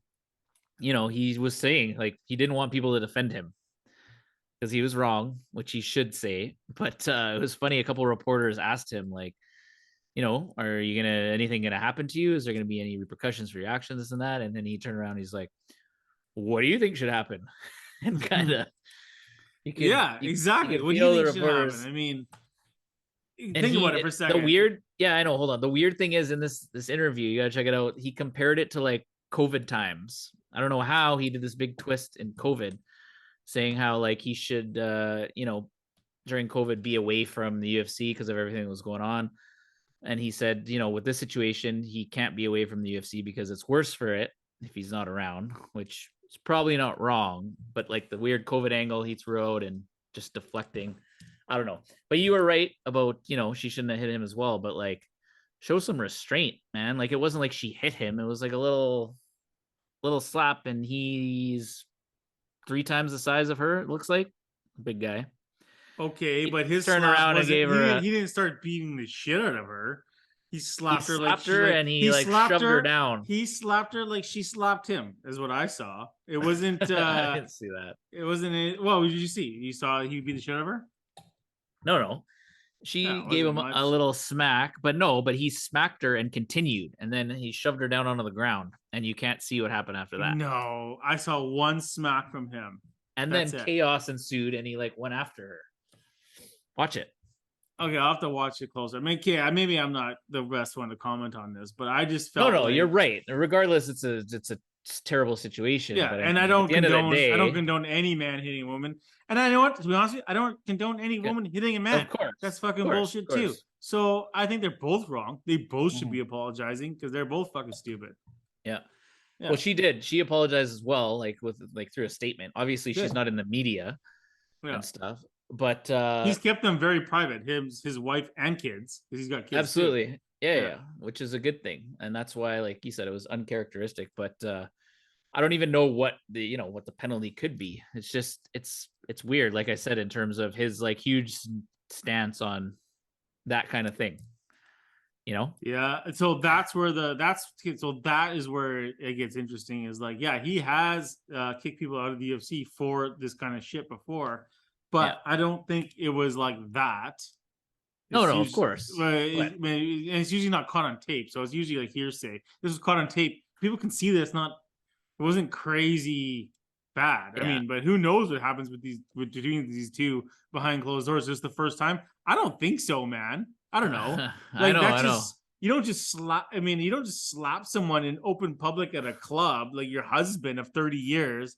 he was saying like he didn't want people to defend him because he was wrong, which he should say. But it was funny. A couple of reporters asked him like, are you anything gonna happen to you? Is there gonna be any repercussions for your actions, this and that? And then he turned around, he's like, what do you think should happen? And kind of, exactly. You what do you think should happen? I mean, think about it for a second. I know. Hold on. The weird thing is in this interview, you gotta check it out. He compared it to like COVID times. I don't know how he did this big twist in COVID, saying how like he should, during COVID be away from the UFC because of everything that was going on. And he said, with this situation, he can't be away from the UFC because it's worse for it if he's not around, which is probably not wrong. But like the weird COVID angle he threw out and just deflecting, I don't know. But you were right about, she shouldn't have hit him as well. But like, show some restraint, man. Like it wasn't like she hit him. It was like a little slap, and he's 3 times the size of her. It looks like big guy. Okay, but his turned around and gave her. He didn't start beating the shit out of her. He slapped her and he shoved her down. He slapped her like she slapped him, is what I saw. It wasn't. I didn't see that. It wasn't. Well, what did you see? You saw he beat the shit out of her? No. She gave him a little smack, but he smacked her and continued, and then he shoved her down onto the ground, and you can't see what happened after that. No, I saw one smack from him, and then chaos ensued, and he like went after her. Watch it. Okay, I'll have to watch it closer. I mean, maybe I'm not the best one to comment on this, but I just felt no, you're right. Regardless, it's a terrible situation. Yeah, but and I don't condone any man hitting a woman. And I know what, to be honest with you, I don't condone any woman hitting a man. Of course, that's fucking bullshit too. So I think they're both wrong. They both should be apologizing because they're both fucking stupid. Yeah. Well, she did. She apologized as well, like through a statement. Obviously, she's not in the media and stuff. But he's kept them very private, his wife and kids, because he's got kids. Absolutely. Too. Yeah, which is a good thing. And that's why, like you said, it was uncharacteristic. But I don't even know what the penalty could be. It's just it's weird, like I said, in terms of his like huge stance on that kind of thing. Yeah. So that's where that is where it gets interesting, is like, yeah, he has kicked people out of the UFC for this kind of shit before. But I don't think it was like that. No, of course. It's usually not caught on tape, so it's usually like hearsay. This was caught on tape. People can see that it wasn't crazy bad. Yeah. I mean, but who knows what happens between these two behind closed doors? Is this the first time? I don't think so, man. I don't know. Like I know. You don't just slap. I mean, you don't just slap someone in open public at a club, like your husband of 30 years,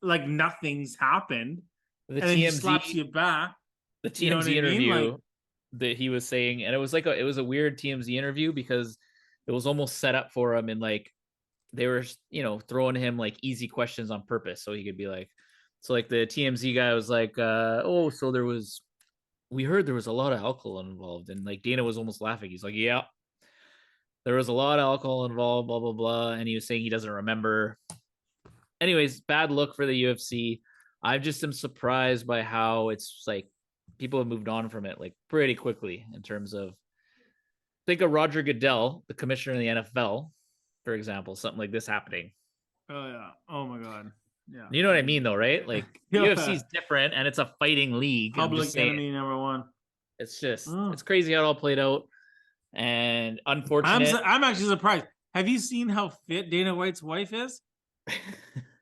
like nothing's happened. The and then he slaps you back. The TMZ interview that he was saying, and it was like it was a weird TMZ interview because it was almost set up for him, and like they were throwing him like easy questions on purpose so he could be like, like the TMZ guy was like, so we heard there was a lot of alcohol involved, and like Dana was almost laughing. He's like, yeah, there was a lot of alcohol involved, blah blah blah, and he was saying he doesn't remember. Anyways, bad look for the UFC. I just am surprised by how it's like people have moved on from it like pretty quickly in terms of, think of Roger Goodell, the commissioner of the NFL, for example, something like this happening. Oh yeah. Oh my God. Yeah. You know what I mean though, right? Like UFC is different and it's a fighting league. Public enemy number one. It's just it's crazy how it all played out. And unfortunate. I'm actually surprised. Have you seen how fit Dana White's wife is?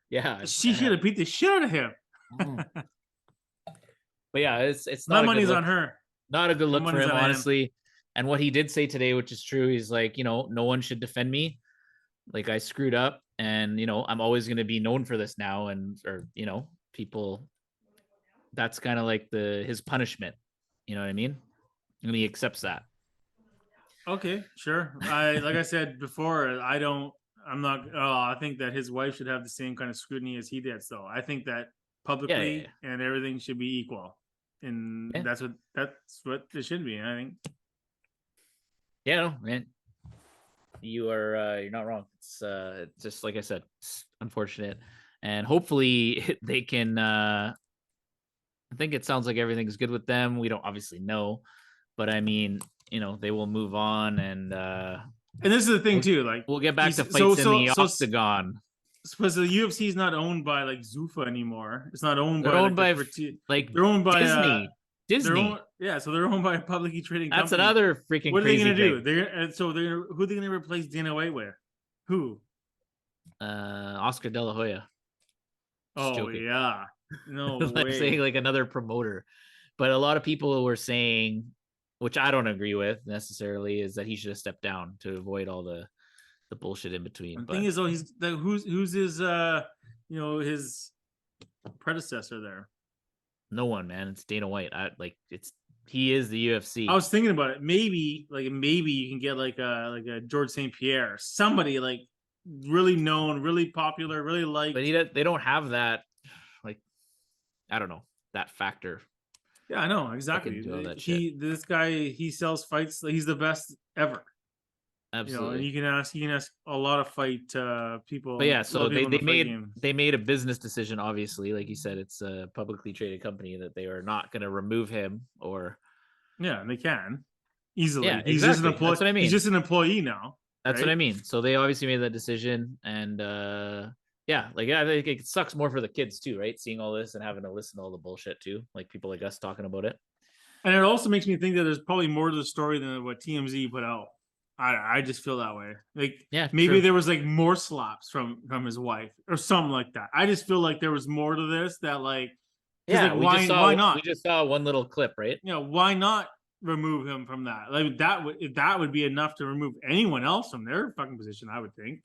Yeah. She should have beat the shit out of him. But yeah, it's not my money's on her. Not a good look for him, honestly. And what he did say today, which is true, he's like, no one should defend me. Like I screwed up, and I'm always going to be known for this now, or people. That's kind of like his punishment. You know what I mean? And he accepts that. Okay, sure. Like I said before, I think that his wife should have the same kind of scrutiny as he did. So I think that publicly and everything should be equal. and Yeah. that's what it should be. I think. Yeah, no, man. You're not wrong. It's just like I said, it's unfortunate. And hopefully they can I think it sounds like everything's good with them. We don't obviously know, but I mean, they will move on and And this is the thing we'll, too. Like, we'll get back to fights in the so octagon. because the UFC is not owned by like Zuffa anymore. It's not owned They're by owned like by like they're owned by Disney. Disney. So they're owned by a publicly trading That's company. another freaking What are they crazy going to do? thing. Who are they going to replace Dana White with? Who? Oscar De La Hoya. Just joking. Yeah. No like way. saying like another promoter. But a lot of people were saying, which I don't agree with necessarily, is that he should have stepped down to avoid all the bullshit in between. The thing is, though, who's his his predecessor there? No one, man. It's Dana White. He is the UFC. I was thinking about it. Maybe you can get like a George St. Pierre, somebody like really known, really popular, really liked. But they don't have that. Like, I don't know, that factor. Yeah, I know exactly. This guy, he sells fights. He's the best ever. Absolutely. And you can ask a lot of fight people. But yeah, so they made a business decision. Obviously, like you said, it's a publicly traded company that they are not going to remove him or. Yeah, and they can easily. Yeah, he's exactly. just an employee. That's what I mean. He's just an employee now. That's what I mean. So they obviously made that decision, and I think it sucks more for the kids too, right? Seeing all this and having to listen to all the bullshit too, like people like us talking about it. And it also makes me think that there's probably more to the story than what TMZ put out. I just feel that way. Like, maybe there was like more slaps from his wife or something like that. I just feel like there was more to this that like, why not? We just saw one little clip, right? Why not remove him from that? Like that would be enough to remove anyone else from their fucking position. I would think.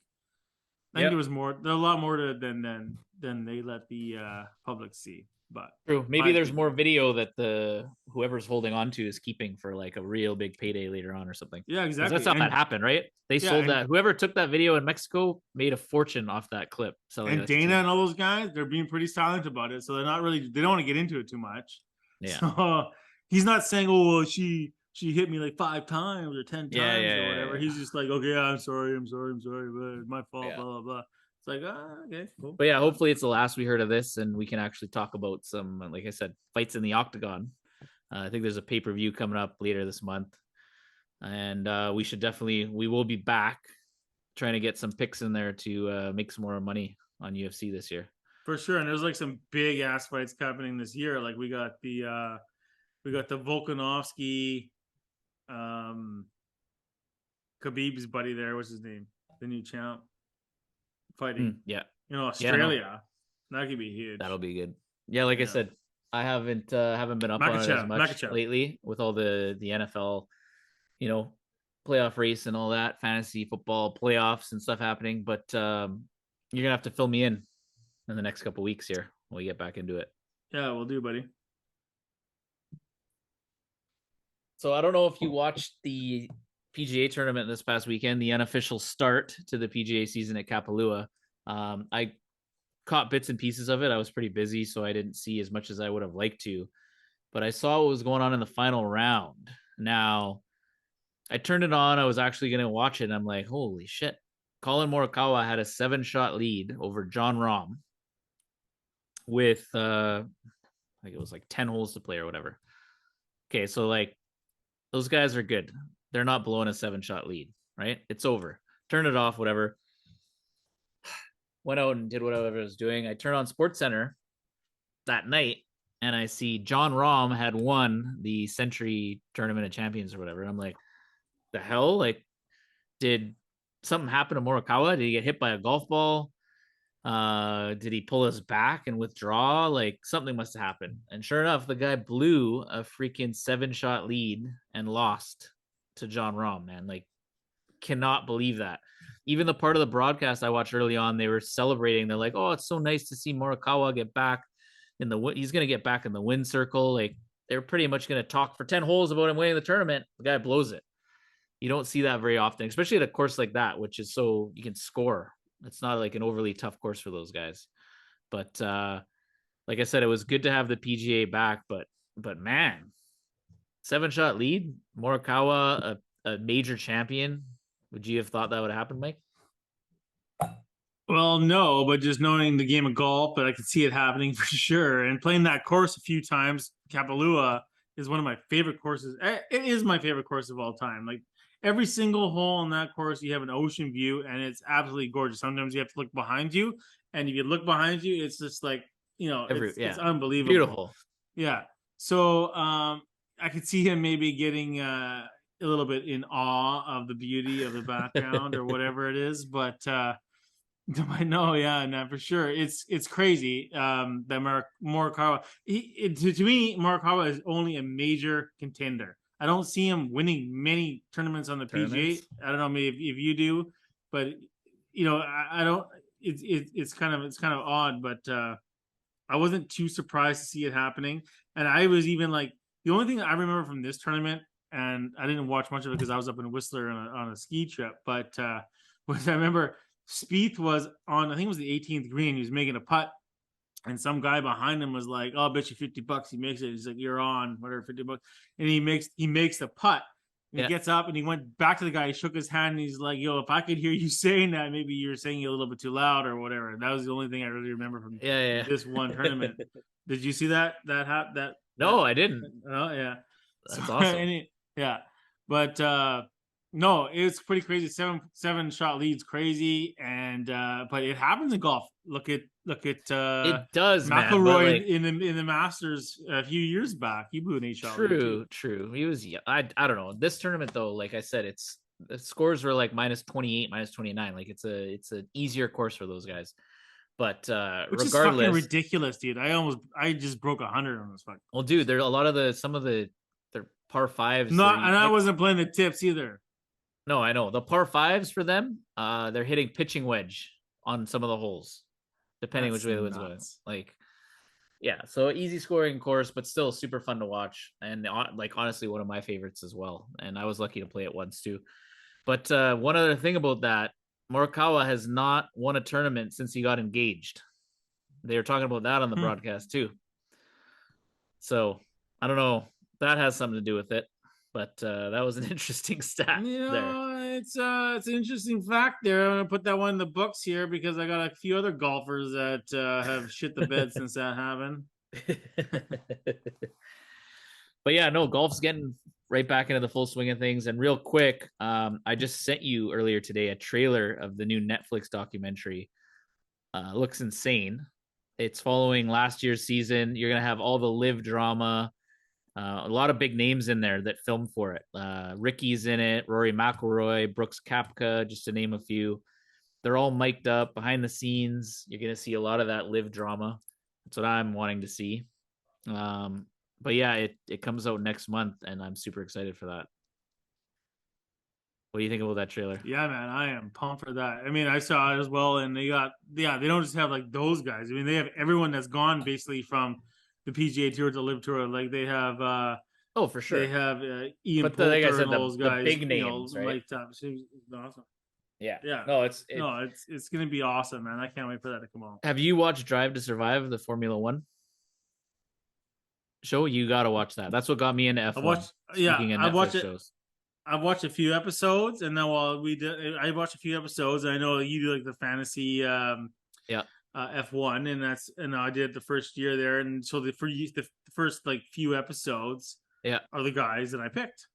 I think there was more. There's a lot more to than they let the public see. But true. Maybe there's more video that whoever's holding on to is keeping for like a real big payday later on or something. Yeah, exactly. That's how that happened, right? They sold that. Whoever took that video in Mexico made a fortune off that clip. And Dana and all those guys, they're being pretty silent about it. So they don't want to get into it too much. Yeah. So he's not saying, oh, well, she hit me like 5 times or 10 times or whatever. He's just like, okay, I'm sorry, but it's my fault, blah, blah, blah. It's like, okay, cool. But yeah, hopefully it's the last we heard of this and we can actually talk about some, like I said, fights in the octagon. I think there's a pay-per-view coming up later this month. And we will be back trying to get some picks in there to make some more money on UFC this year. For sure. And there's like some big ass fights happening this year. Like we got the Volkanovski, Khabib's buddy there. What's his name? The new champ fighting. Australia. That could be huge. That'll be good. Yeah, like I said, I haven't been up on it as much lately with all the NFL, playoff race and all that, fantasy football playoffs and stuff happening. But you're gonna have to fill me in the next couple weeks here when we get back into it. Yeah, we'll do, buddy. So I don't know if you watched the PGA tournament this past weekend, the unofficial start to the PGA season at Kapalua. I caught bits and pieces of it. I was pretty busy, so I didn't see as much as I would have liked to, but I saw what was going on in the final round. Now, I turned it on. I was actually going to watch it, and I'm like, holy shit. Colin Morikawa had a 7-shot lead over Jon Rahm with, I think it was like 10 holes to play or whatever. Okay, so like, those guys are good. They're not blowing a 7-shot lead, right? It's over. Turn it off, whatever. Went out and did whatever I was doing. I turned on SportsCenter that night, and I see Jon Rahm had won the Century Tournament of Champions or whatever. And I'm like, the hell? Like, did something happen to Morikawa? Did he get hit by a golf ball? Did he pull his back and withdraw? Like, something must have happened. And sure enough, the guy blew a freaking 7-shot lead and lost to Jon Rahm, man. Like, cannot believe that. Even the part of the broadcast I watched early on, they were celebrating. They're like, oh, it's so nice to see Morikawa get back he's going to get back in the win circle. Like, they're pretty much going to talk for 10 holes about him winning the tournament. The guy blows it. You don't see that very often, especially at a course like that, which is so you can score. It's not like an overly tough course for those guys. But like I said, it was good to have the PGA back, but but man, 7-shot lead, Morikawa, a major champion. Would you have thought that would happen, Mike? Well, no, but just knowing the game of golf, but I could see it happening for sure. And playing that course a few times, Kapalua is one of my favorite courses. It is my favorite course of all time. Like every single hole on that course, you have an ocean view, and it's absolutely gorgeous. Sometimes you have to look behind you, and if you look behind you, it's just like it's unbelievable. Beautiful. Yeah. So I could see him maybe getting a little bit in awe of the beauty of the background or whatever it is, but. No, yeah, no, for sure. It's crazy that Morikawa. To me, Morikawa is only a major contender. I don't see him winning many tournaments on the PGA. I don't know, maybe if you do, but I don't. It's kind of odd, but I wasn't too surprised to see it happening. And I was even like the only thing I remember from this tournament, and I didn't watch much of it because I was up in Whistler on a ski trip, but was I remember. Spieth was on, I think it was the 18th green. He was making a putt, and some guy behind him was like, "Oh, I'll bet you $50 he makes it." He's like, "You're on, whatever, $50." And he makes the putt. He gets up and he went back to the guy. He shook his hand and he's like, "Yo, if I could hear you saying that, maybe you're saying it a little bit too loud or whatever." And that was the only thing I really remember from this one tournament. Did you see that? No, I didn't. Oh yeah, that's awesome. But no, it's pretty crazy. Seven shot lead's crazy, and but it happens in golf. Look at it does, McIlroy like, in the Masters a few years back. He blew an 8-shot lead. True. He was. I don't know. This tournament though, like I said, the scores were like -28, -29. Like it's an easier course for those guys. But which regardless, is fucking ridiculous, dude. I just broke 100 on this fucking. Well, dude, there's a lot of some of their par fives. And I wasn't playing the tips either. No, I know the par fives for them. They're hitting pitching wedge on some of the holes, depending which way the wind's going. Like, yeah, so easy scoring course, but still super fun to watch, and like honestly, one of my favorites as well. And I was lucky to play it once too. But one other thing about that, Morikawa has not won a tournament since he got engaged. They were talking about that on the broadcast too. So I don't know. That has something to do with it. But that was an interesting stat. It's an interesting fact there. I'm gonna put that one in the books here because I got a few other golfers that have shit the bed since that happened. But yeah, no, golf's getting right back into the full swing of things. And real quick, I just sent you earlier today a trailer of the new Netflix documentary. Looks insane. It's following last year's season. You're gonna have all the live drama. A lot of big names in there that filmed for it. Ricky's in it, Rory McIlroy, Brooks Koepka, just to name a few. They're all mic'd up behind the scenes. You're going to see a lot of that live drama. That's what I'm wanting to see. But yeah, it comes out next month, and I'm super excited for that. What do you think about that trailer? Yeah, man, I am pumped for that. I mean, I saw it as well, and they don't just have like those guys. I mean, they have everyone that's gone basically from the PGA Tour to Live Tour. Like they have oh, for sure, they have Ian but Poulter like I said, and those guys, big names, right? Awesome. Yeah. No, it's gonna be awesome, man. I can't wait for that to come out. Have you watched Drive to Survive, the Formula One show? You got to watch that. That's what got me into F1. I watched it. Shows. I've watched a few episodes, and then I watched a few episodes. And I know you do like the fantasy, F1, and I did the first year there, and so the first like few episodes, are the guys that I picked.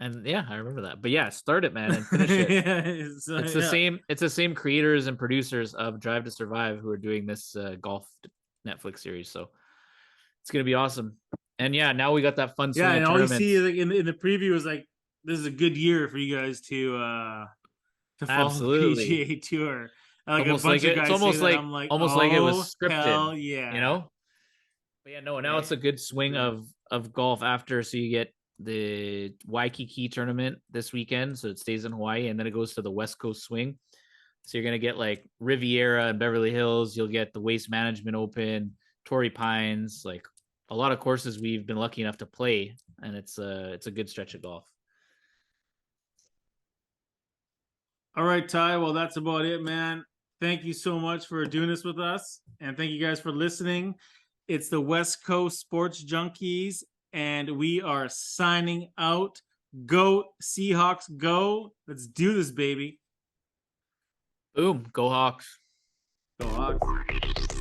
And yeah, I remember that. But yeah, start it, man, and finish it. It's the same. It's the same creators and producers of Drive to Survive who are doing this golf Netflix series. So it's gonna be awesome. And yeah, now we got that fun. Yeah, and all you see like in the preview is like this is a good year for you guys to follow the PGA Tour. Like almost like it's almost like it was scripted. Hell yeah, you know. But yeah, no. Now it's a good swing of golf after. So you get the Waikiki tournament this weekend, so it stays in Hawaii, and then it goes to the West Coast swing. So you're gonna get like Riviera and Beverly Hills. You'll get the Waste Management Open, Torrey Pines, like a lot of courses we've been lucky enough to play, and it's a good stretch of golf. All right, Ty. Well, that's about it, man. Thank you so much for doing this with us, and thank you guys for listening. It's the West Coast Sports Junkies, and we are signing out. Go Seahawks, go! Let's do this, baby. Boom. Go Hawks. Go Hawks.